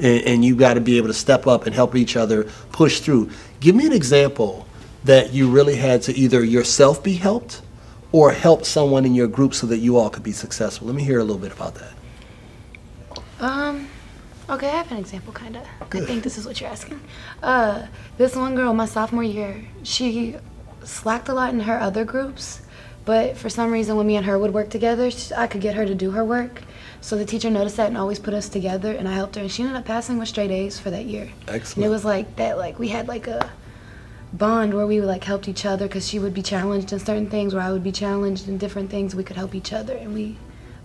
and you got to be able to step up and help each other push through. Give me an example that you really had to either yourself be helped or help someone in your group so that you all could be successful. Let me hear a little bit about that. Okay, I have an example, kind of. Good. I think this is what you're asking. This one girl, my sophomore year, she slacked a lot in her other groups, but for some reason when me and her would work together, I could get her to do her work. So the teacher noticed that and always put us together, and I helped her, and she ended up passing with straight A's for that year. Excellent. And it was like that, like we had like a bond where we would like helped each other, because she would be challenged in certain things, where I would be challenged in different things. We could help each other, and we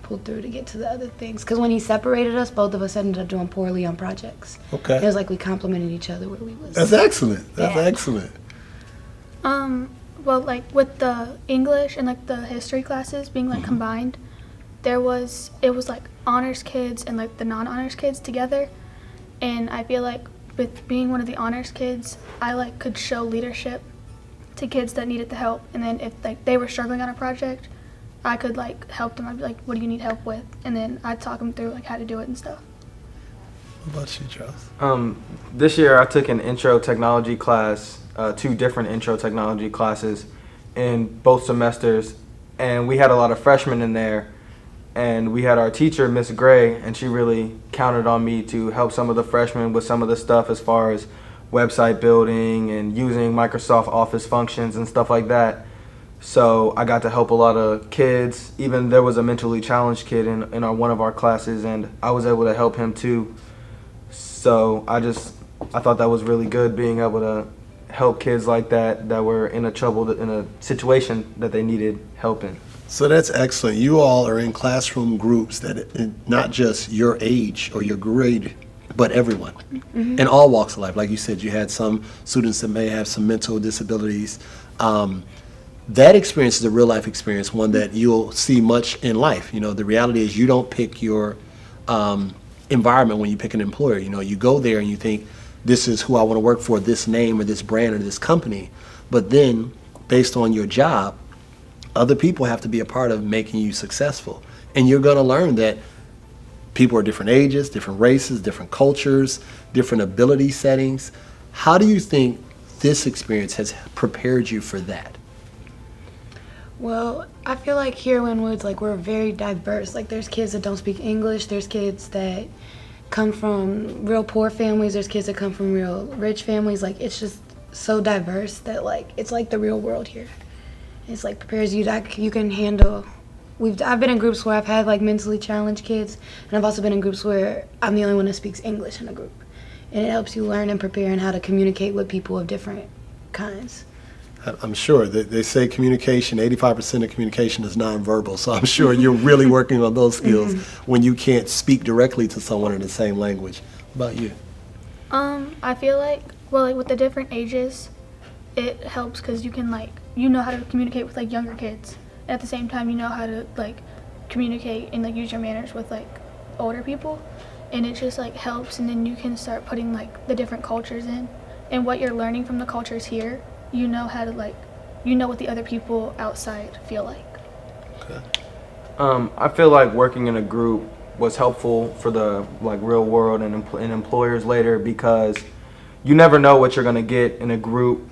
pulled through to get to the other things. Because when he separated us, both of us ended up doing poorly on projects. Okay. It was like we complimented each other where we was. That's excellent. That's Yeah. excellent. Well, like with the English and like the history classes being like combined, it was like honors kids and like the non-honors kids together, and I feel like with being one of the honors kids, I like could show leadership to kids that needed the help, and then if like they were struggling on a project, I could like help them. I'd be like, what do you need help with? And then I'd talk them through like how to do it and stuff. What about you, Charles? This year I took an intro technology class, 2 different intro technology classes in both semesters, and we had a lot of freshmen in there, and we had our teacher, Miss Gray, and she really counted on me to help some of the freshmen with some of the stuff as far as website building and using Microsoft Office functions and stuff like that. So I got to help a lot of kids. Even there was a mentally challenged kid in one of our classes, and I was able to help him too. So I thought that was really good, being able to help kids like that were in a situation that they needed help in. So that's excellent. You all are in classroom groups that not just your age or your grade, but everyone in all walks of life. Like you said, you had some students that may have some mental disabilities. That experience is a real life experience, one that you'll see much in life. You know, the reality is you don't pick your environment when you pick an employer. You know, you go there and you think, this is who I want to work for, this name or this brand or this company. But then, based on your job, other people have to be a part of making you successful. And you're going to learn that people are different ages, different races, different cultures, different ability settings. How do you think this experience has prepared you for that? Well, I feel like here in Winton Woods, like we're very diverse. Like there's kids that don't speak English, there's kids that come from real poor families, there's kids that come from real rich families. Like it's just so diverse that like it's like the real world here. It's like prepares you that you can handle. I've been in groups where I've had like mentally challenged kids, and I've also been in groups where I'm the only one that speaks English in a group, and it helps you learn and prepare and how to communicate with people of different kinds. I'm sure that they say communication, 85% of communication is nonverbal. So I'm sure you're really working on those skills when you can't speak directly to someone in the same language. What about you? I feel like, well, like with the different ages, it helps because you can like, you know how to communicate with like younger kids. And at the same time, you know how to like communicate and like use your manners with like older people. And it just like helps, and then you can start putting like the different cultures in. And what you're learning from the cultures here, you know how to like, you know what the other people outside feel like. Okay. I feel like working in a group was helpful for the like real world and employers later, because you never know what you're gonna get in a group,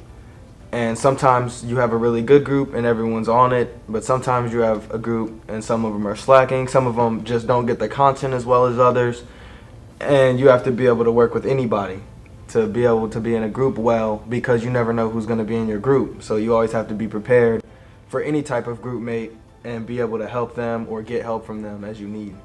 and sometimes you have a really good group and everyone's on it, but sometimes you have a group and some of them are slacking, some of them just don't get the content as well as others, and you have to be able to work with anybody to be able to be in a group well, because you never know who's going to be in your group. So you always have to be prepared for any type of group mate and be able to help them or get help from them as you need.